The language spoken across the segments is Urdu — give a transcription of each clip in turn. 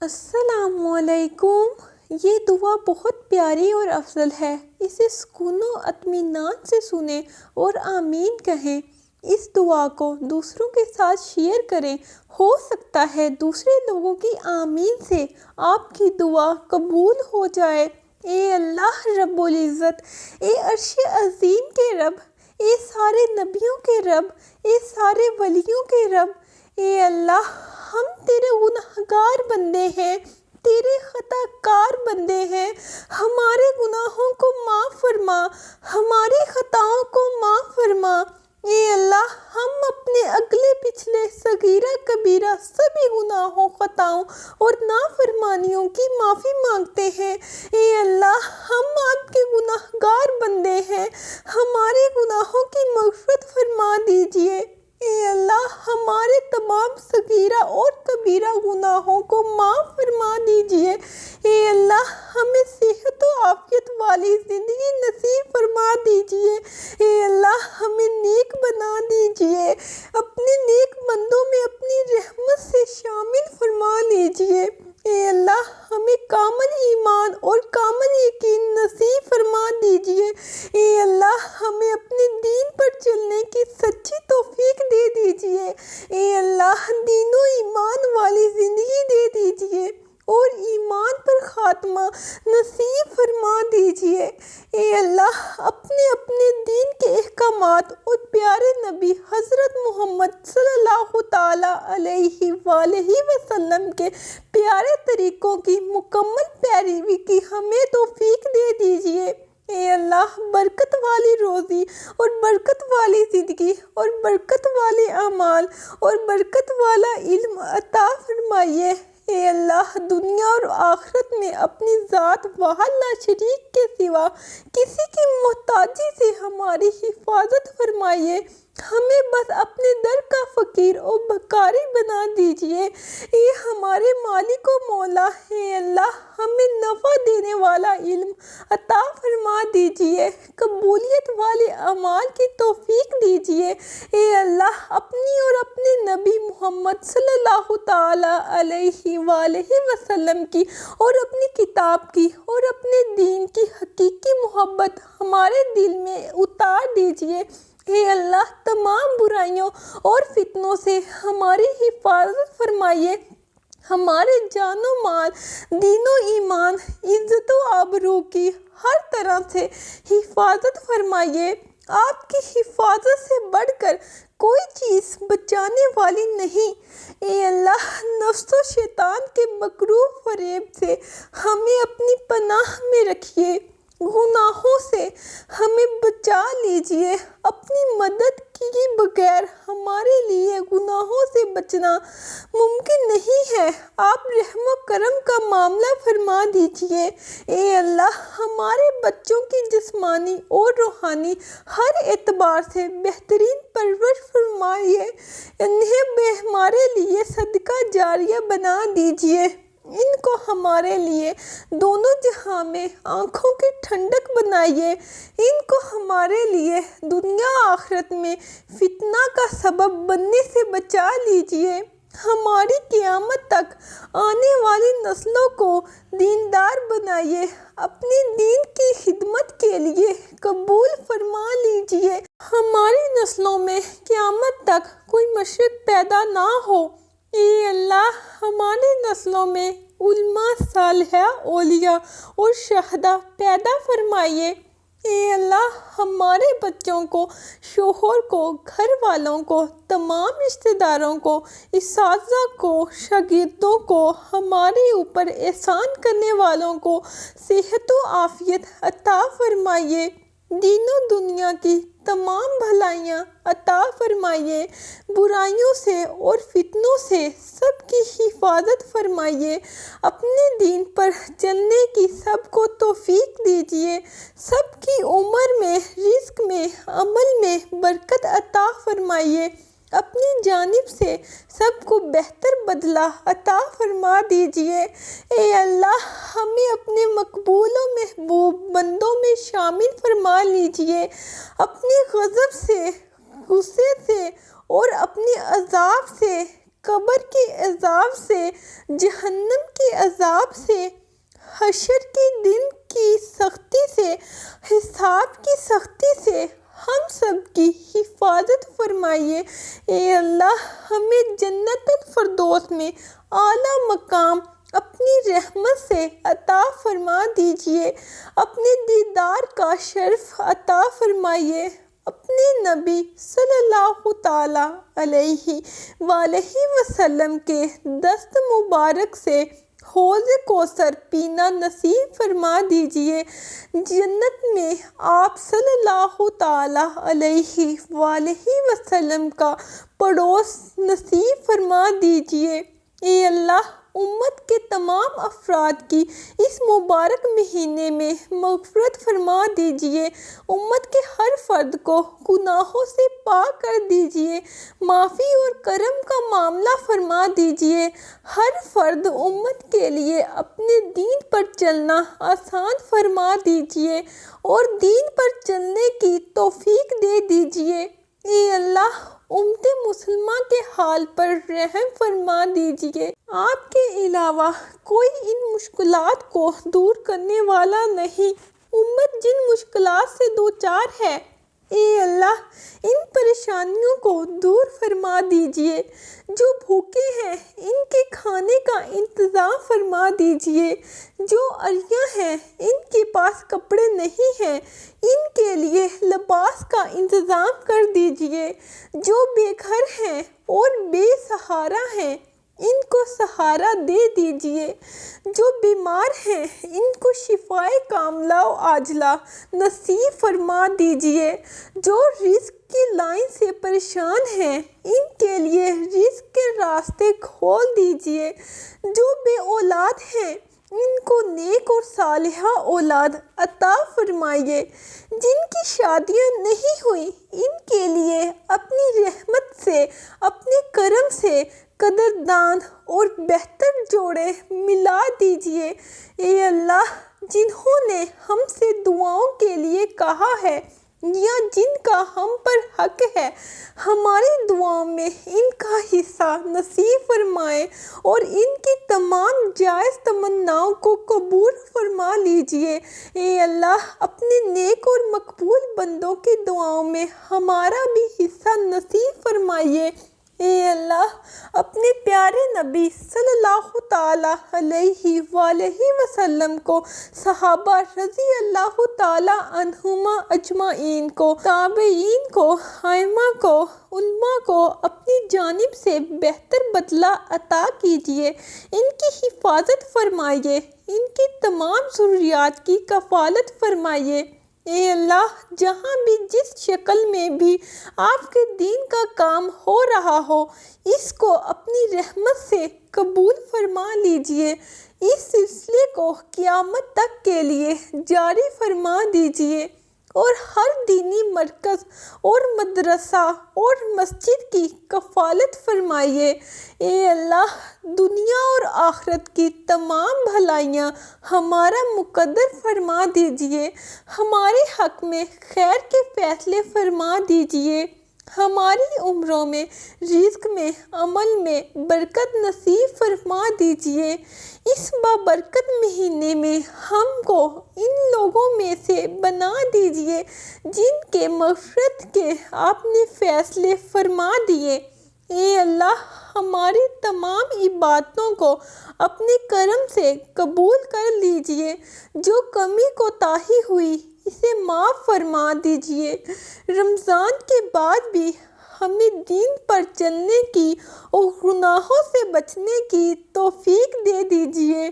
السلام علیکم۔ یہ دعا بہت پیاری اور افضل ہے، اسے سکون و اطمینان سے سنیں اور آمین کہیں۔ اس دعا کو دوسروں کے ساتھ شیئر کریں، ہو سکتا ہے دوسرے لوگوں کی آمین سے آپ کی دعا قبول ہو جائے۔ اے اللہ رب العزت، اے عرش عظیم کے رب، اے سارے نبیوں کے رب، اے سارے ولیوں کے رب، اے اللہ ہم تیرے گنہگار بندے ہیں، تیرے خطا کار بندے ہیں، ہمارے گناہوں کو معاف فرما، ہماری خطاؤں کو معاف فرما۔ اے اللہ ہم اپنے اگلے پچھلے صغیرہ کبیرہ سبھی گناہوں، خطاؤں اور نافرمانیوں کی معافی مانگتے ہیں۔ اے اللہ ہم آپ کے گنہگار بندے ہیں، ہمارے گناہوں کی مغفرت فرما دیجیے۔ اے اللہ ہمارے تمام صغیرہ اور کبیرہ گناہوں کو معاف فرما دیجیے۔ اے اللہ ہمیں صحت و عافیت والی زندگی نصیب فرما دیجیے۔ اے اللہ ہمیں نیک بنا دیجیے، اپنے نیک بندوں میں اپنی رحمت سے شامل فرما لیجیے۔ اے اللہ ہمیں کامل ایمان اور کامل یقین نصیب فرما دیجیے۔ اے اللہ ہمیں اپنے دین پر چلنے کی سچی توفیق دے دیجیے۔ اے اللہ دین و ایمان والی زندگی دے دیجیے اور ایمان پر خاتمہ نصیب فرما دیجیے۔ اے اللہ اپنے دین کے احکامات اور پیارے نبی حضرت محمد صلی اللہ تعالیٰ علیہ وآلہ وسلم کے پیارے طریقوں کی مکمل پیروی کی ہمیں توفیق دے دیجیے۔ اے اللہ برکت والی روزی اور برکت والی زندگی اور برکت والے اعمال اور برکت والا علم عطا فرمائیے۔ اے اللہ دنیا اور آخرت میں اپنی ذات واحد لا شریک کے سوا کسی کی محتاجی سے ہماری حفاظت فرمائیے۔ ہمیں بس اپنے در کا فقیر اور بھکاری بنا دیجیے۔ اے ہمارے مالک و مولا، اے اللہ ہمیں نفع دینے والا علم عطا فرما دیجیے، قبولیت والے اعمال کی توفیق دیجیے۔ اے اللہ اپنی اور اپنے نبی محمد صلی اللہ تعالیٰ علیہ وآلہ وسلم کی اور اپنی کتاب کی اور اپنے دین کی حقیقی محبت ہمارے دل میں اتار دیجیے۔ اے اللہ تمام برائیوں اور فتنوں سے ہماری حفاظت فرمائیے، ہمارے جان و مال، دین و ایمان، عزت و آبرو کی ہر طرح سے حفاظت فرمائیے۔ آپ کی حفاظت سے بڑھ کر کوئی چیز بچانے والی نہیں۔ اے اللہ نفس و شیطان کے مکروہ فریب سے ہمیں اپنی پناہ میں رکھیے، گناہوں سے ہمیں بچا لیجیے۔ اپنی مدد کیے بغیر ہمارے لیے گناہوں سے بچنا ممکن نہیں ہے، آپ رحم و کرم کا معاملہ فرما دیجیے۔ اے اللہ ہمارے بچوں کی جسمانی اور روحانی ہر اعتبار سے بہترین پرورش فرمائیے، انہیں ہمارے لیے صدقہ جاریہ بنا دیجیے، ان کو ہمارے لیے دونوں جہاں میں آنکھوں کی ٹھنڈک بنائیے، ان کو ہمارے لیے دنیا آخرت میں فتنہ کا سبب بننے سے بچا لیجیے۔ ہماری قیامت تک آنے والی نسلوں کو دیندار بنائیے، اپنے دین کی خدمت کے لیے قبول فرما لیجیے۔ ہماری نسلوں میں قیامت تک کوئی مشرک پیدا نہ ہو۔ اے اللہ ہماری نسلوں میں علماء، صالحہ، اولیاء اور شہداء پیدا فرمائیے۔ اے اللہ ہمارے بچوں کو، شوہر کو، گھر والوں کو، تمام رشتہ داروں کو، اساتذہ کو، شاگردوں کو، ہمارے اوپر احسان کرنے والوں کو صحت و عافیت عطا فرمائیے، دین و دنیا کی تمام بھلائیاں عطا فرمائیے، برائیوں سے اور فتنوں سے سب کی حفاظت فرمائیے، اپنے دین پر چلنے کی سب کو توفیق دیجیے، سب کی عمر میں، رزق میں، عمل میں برکت عطا فرمائیے، اپنی جانب سے سب کو بہتر بدلہ عطا فرما دیجیے۔ اے اللہ ہمیں اپنے مقبول و محبوب بندوں میں شامل فرما لیجیے، اپنے غضب سے، غصے سے اور اپنے عذاب سے قبر کے عذاب سے، جہنم کے عذاب سے، حشر کے دن کی سختی سے، حساب کی سختی سے ہم سب کی حفاظت فرمائیے۔ اے اللہ، ہمیں جنت الفردوس میں اعلیٰ مقام اپنی رحمت سے عطا فرما دیجیے۔ اپنے دیدار کا شرف عطا فرمائیے۔ اپنے نبی صلی اللہ تعالیٰ علیہ وآلہ وسلم کے دست مبارک سے حوض کوثر پینا نصیب فرما دیجیے۔ جنت میں آپ صلی اللہ تعالیٰ علیہ وآلہ وسلم کا پڑوس نصیب فرما دیجیے۔ اے اللہ، امت کے تمام افراد کی اس مبارک مہینے میں مغفرت فرما دیجیے۔ امت کے ہر فرد کو گناہوں سے پاک کر دیجیے، معافی اور کرم کا معاملہ فرما دیجیے۔ ہر فرد امت کے لیے اپنے دین پر چلنا آسان فرما دیجیے اور دین پر چلنے کی توفیق دے دیجیے۔ اے اللہ، امت مسلمہ کے حال پر رحم فرما دیجیے۔ آپ کے علاوہ کوئی ان مشکلات کو دور کرنے والا نہیں۔ امت جن مشکلات سے دوچار ہے، اے اللہ، ان پریشانیوں کو دور فرما دیجیے۔ جو بھوکے ہیں، ان کے کھانے کا انتظام فرما دیجیے۔ جو عریاں ہیں، ان کے پاس کپڑے نہیں ہیں، ان کے لیے لباس کا انتظام کر دیجیے۔ جو بے گھر ہیں اور بے سہارا ہیں، ان کو سہارا دے دیجیے۔ جو بیمار ہیں، ان کو شفائے کاملہ و عاجلہ نصیب فرما دیجیے۔ جو رزق کی لائن سے پریشان ہیں، ان کے لیے رزق کے راستے کھول دیجیے۔ جو بے اولاد ہیں، ان کو نیک اور صالحہ اولاد عطا فرمائیے۔ جن کی شادیاں نہیں ہوئی، ان کے لیے اپنی رحمت سے، اپنے کرم سے قدردان اور بہتر جوڑے ملا دیجیے۔ اے اللہ، جنہوں نے ہم سے دعاؤں کے لیے کہا ہے یا جن کا ہم پر حق ہے، ہماری دعاؤں میں ان کا حصہ نصیب فرمائے اور ان کی تمام جائز تمناؤں کو قبول فرما لیجیے۔ اے اللہ، اپنے نیک اور مقبول بندوں کی دعاؤں میں ہمارا بھی حصہ نصیب فرمائیے۔ اے اللہ، اپنے پیارے نبی صلی اللہ تعالیٰ علیہ وآلہ وسلم کو، صحابہ رضی اللہ تعالیٰ عنہم اجمعین کو، تابعین کو، ائمہ کو، علماء کو اپنی جانب سے بہتر بدلہ عطا کیجیے۔ ان کی حفاظت فرمائیے، ان کی تمام ضروریات کی کفالت فرمائیے۔ اے اللہ، جہاں بھی جس شکل میں بھی آپ کے دین کا کام ہو رہا ہو، اس کو اپنی رحمت سے قبول فرما لیجیے۔ اس سلسلے کو قیامت تک کے لیے جاری فرما دیجیے اور ہر دینی مرکز اور مدرسہ اور مسجد کی کفالت فرمائیے۔ اے اللہ، دنیا اور آخرت کی تمام بھلائیاں ہمارا مقدر فرما دیجیے۔ ہمارے حق میں خیر کے فیصلے فرما دیجیے۔ ہماری عمروں میں، رزق میں، عمل میں برکت نصیب فرما دیجیے۔ اس بابرکت مہینے میں ہم کو ان لوگوں میں سے بنا دیجیے جن کے مغفرت کے آپ نے فیصلے فرما دیے۔ اے اللہ، ہماری تمام عبادتوں کو اپنے کرم سے قبول کر لیجیے۔ جو کمی کوتاہی ہوئی، اسے معاف فرما دیجیے۔ رمضان کے بعد بھی ہمیں دین پر چلنے کی اور گناہوں سے بچنے کی توفیق دے دیجیے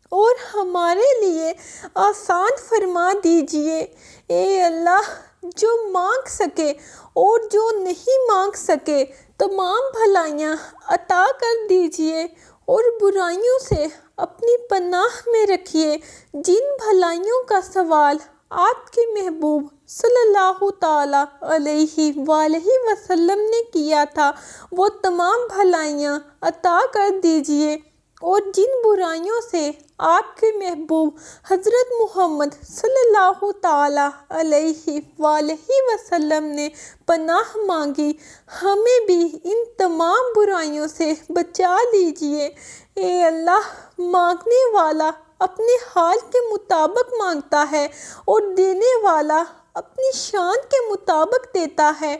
اور ہمارے لیے آسان فرما دیجیے۔ اے اللہ، جو مانگ سکے اور جو نہیں مانگ سکے، تمام بھلائیاں عطا کر دیجیے اور برائیوں سے اپنی پناہ میں رکھیے۔ جن بھلائیوں کا سوال آپ کے محبوب صلی اللہ تعالیٰ علیہ وآلہ وسلم نے کیا تھا، وہ تمام بھلائیاں عطا کر دیجیے اور جن برائیوں سے آپ کے محبوب حضرت محمد صلی اللہ تعالیٰ علیہ وآلہ وسلم نے پناہ مانگی، ہمیں بھی ان تمام برائیوں سے بچا لیجئے۔ اے اللہ، مانگنے والا اپنے حال کے مطابق مانگتا ہے اور دینے والا اپنی شان کے مطابق دیتا ہے۔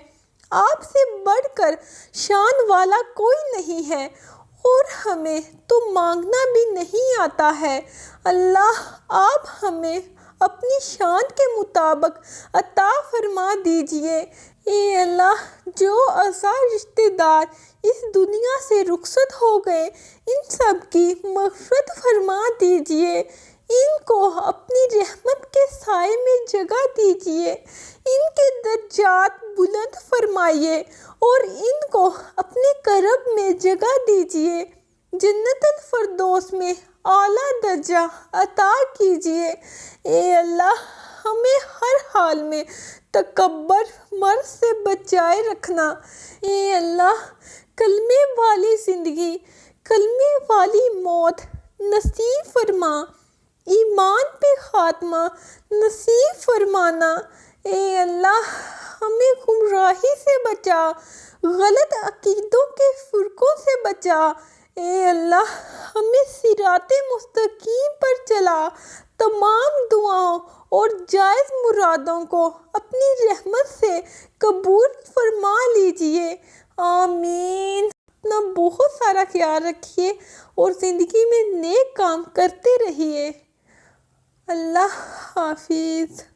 آپ سے بڑھ کر شان والا کوئی نہیں ہے اور ہمیں تو مانگنا بھی نہیں آتا ہے۔ اللہ، آپ ہمیں اپنی شان کے مطابق عطا فرما دیجئے۔ اے اللہ، جو اعزا رشتہ دار اس دنیا سے رخصت ہو گئے، ان سب کی مغفرت فرما دیجئے، ان کو اپنی رحمت کے سائے میں جگہ دیجئے، ان کے درجات بلند فرمائیے اور ان کو اپنے کرم میں جگہ دیجئے، جنت الفردوس میں اعلیٰ درجہ عطا کیجئے۔ اے اللہ، ہمیں ہر حال میں تکبر مرض سے بچائے رکھنا۔ اے اللہ، کلمے والی زندگی، کلمے والی موت نصیب فرما، ایمان پہ خاتمہ نصیب فرمانا۔ اے اللہ، ہمیں گمراہی سے بچا، غلط عقیدوں کے فرقوں سے بچا۔ اے اللہ، ہمیں صراط مستقیم پر چلا۔ تمام دعاؤں اور جائز مرادوں کو اپنی رحمت سے قبول فرما لیجئے، آمین۔ اپنا بہت سارا خیال رکھیے اور زندگی میں نیک کام کرتے رہیے۔ اللہ حافظ۔